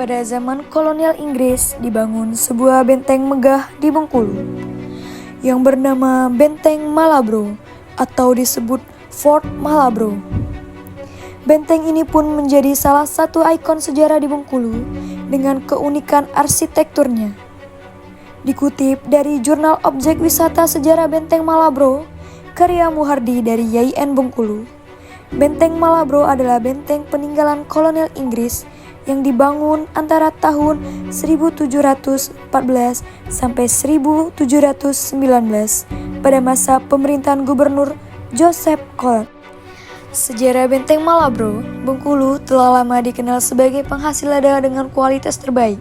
Pada zaman kolonial Inggris dibangun sebuah benteng megah di Bengkulu yang bernama Benteng Malabro atau disebut Fort Malabro. Benteng ini pun menjadi salah satu ikon sejarah di Bengkulu dengan keunikan arsitekturnya. Dikutip dari jurnal Objek Wisata Sejarah Benteng Malabro, karya Muhardi dari YIN Bengkulu, Benteng Malabro adalah benteng peninggalan kolonial Inggris yang dibangun antara tahun 1714 sampai 1719 pada masa pemerintahan Gubernur Joseph Collett. Sejarah Benteng Malabro, Bengkulu telah lama dikenal sebagai penghasil lada dengan kualitas terbaik.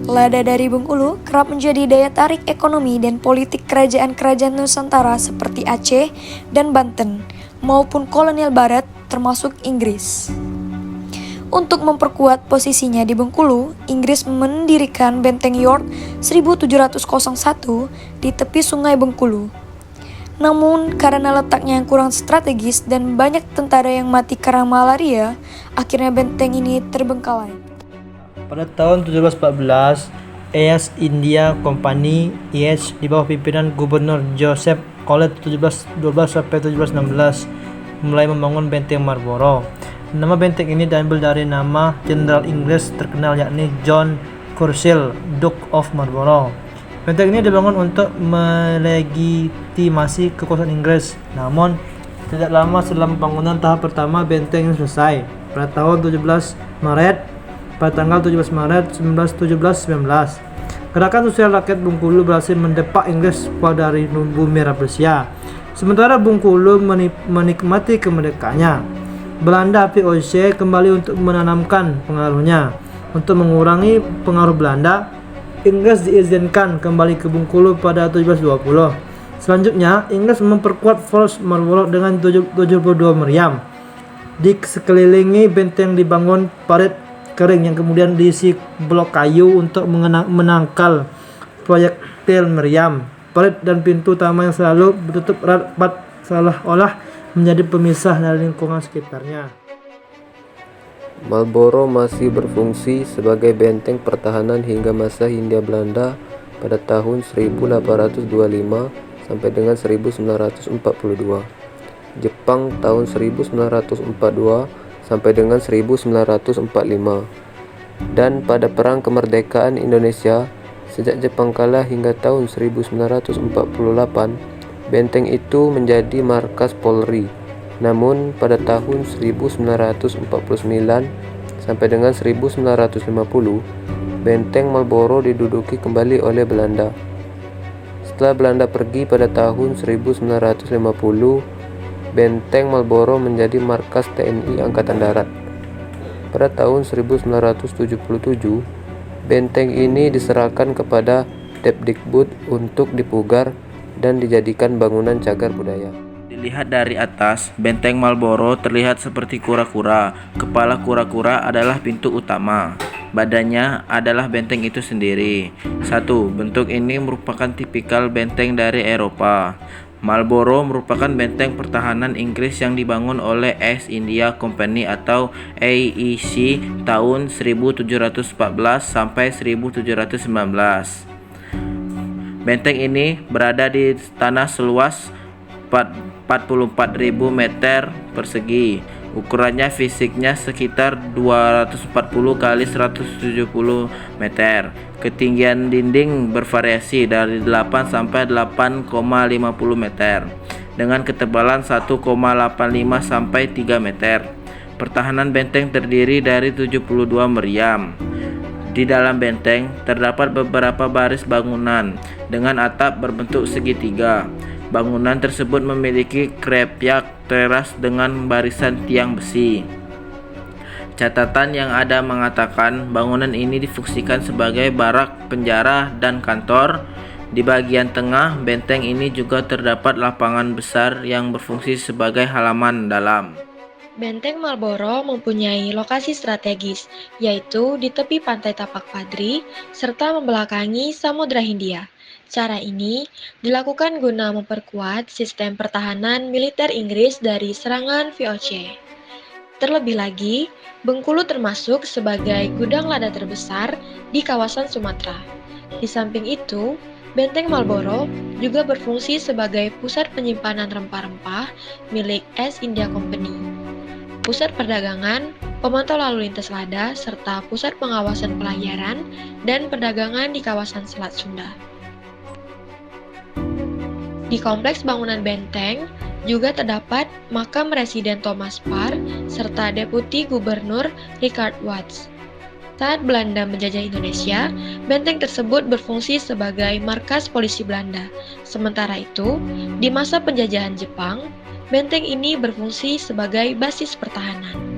Lada dari Bengkulu kerap menjadi daya tarik ekonomi dan politik kerajaan-kerajaan Nusantara seperti Aceh dan Banten maupun kolonial Barat termasuk Inggris. Untuk memperkuat posisinya di Bengkulu, Inggris mendirikan Benteng York 1701 di tepi Sungai Bengkulu. Namun, karena letaknya yang kurang strategis dan banyak tentara yang mati karena malaria, akhirnya benteng ini terbengkalai. Pada tahun 1714, East India Company (EIC) di bawah pimpinan Gubernur Joseph Collett 1712-1716 mulai membangun Benteng Marlborough. Nama benteng ini diambil dari nama jenderal Inggris terkenal yakni John Churchill, Duke of Marlborough. Benteng ini dibangun untuk melegitimasi kekuasaan Inggris. Namun, tidak lama setelah pembangunan tahap pertama benteng ini selesai. Pada tanggal 17 Maret 1919, Gerakan Sosial Rakyat Bengkulu berhasil mendepak Inggris keluar dari bumi Persia. Sementara Bengkulu menikmati kemerdekaannya, Belanda VOC kembali untuk menanamkan pengaruhnya. Untuk mengurangi pengaruh Belanda, Inggris diizinkan kembali ke Bengkulu pada 1720. Selanjutnya, Inggris memperkuat Fort Marlborough dengan 72 meriam. Di sekelilingi benteng dibangun parit kering yang kemudian diisi blok kayu untuk menangkal proyektil meriam. Parit dan pintu utama yang selalu ditutup rapat seolah-olah menjadi pemisah dari lingkungan sekitarnya. Marlborough masih berfungsi sebagai benteng pertahanan hingga masa Hindia Belanda pada tahun 1825 sampai dengan 1942. Jepang tahun 1942 sampai dengan 1945. Dan pada Perang Kemerdekaan Indonesia, sejak Jepang kalah hingga tahun 1948, benteng itu menjadi markas Polri. Namun pada tahun 1949 sampai dengan 1950, Benteng Marlborough diduduki kembali oleh Belanda. Setelah Belanda pergi pada tahun 1950, Benteng Marlborough menjadi markas TNI Angkatan Darat. Pada tahun 1977, benteng ini diserahkan kepada Depdikbud untuk dipugar dan dijadikan bangunan cagar budaya. Dilihat dari atas, Benteng Marlborough terlihat seperti kura-kura. Kepala kura-kura adalah pintu utama. Badannya adalah benteng itu sendiri. 1. Bentuk ini merupakan tipikal benteng dari Eropa. Marlborough merupakan benteng pertahanan Inggris yang dibangun oleh East India Company atau EIC tahun 1714 sampai 1719. Benteng ini berada di tanah seluas 44.000 meter persegi. Ukurannya fisiknya sekitar 240 kali 170 meter. Ketinggian dinding bervariasi dari 8 sampai 8,50 meter dengan ketebalan 1,85 sampai 3 meter. Pertahanan benteng terdiri dari 72 meriam. Di dalam benteng terdapat beberapa baris bangunan dengan atap berbentuk segitiga. Bangunan tersebut memiliki krepyak teras dengan barisan tiang besi. Catatan yang ada mengatakan bangunan ini difungsikan sebagai barak, penjara, dan kantor. Di bagian tengah benteng ini juga terdapat lapangan besar yang berfungsi sebagai halaman dalam. Benteng Marlborough mempunyai lokasi strategis, yaitu di tepi pantai Tapak Padri serta membelakangi Samudra Hindia. Cara ini dilakukan guna memperkuat sistem pertahanan militer Inggris dari serangan VOC. Terlebih lagi, Bengkulu termasuk sebagai gudang lada terbesar di kawasan Sumatera. Di samping itu, Benteng Marlborough juga berfungsi sebagai pusat penyimpanan rempah-rempah milik East India Company, pusat perdagangan, pemantau lalu lintas lada, serta pusat pengawasan pelayaran dan perdagangan di kawasan Selat Sunda. Di kompleks bangunan benteng juga terdapat makam Residen Thomas Parr serta Deputi Gubernur Richard Watts. Saat Belanda menjajah Indonesia, benteng tersebut berfungsi sebagai markas polisi Belanda. Sementara itu, di masa penjajahan Jepang, benteng ini berfungsi sebagai basis pertahanan.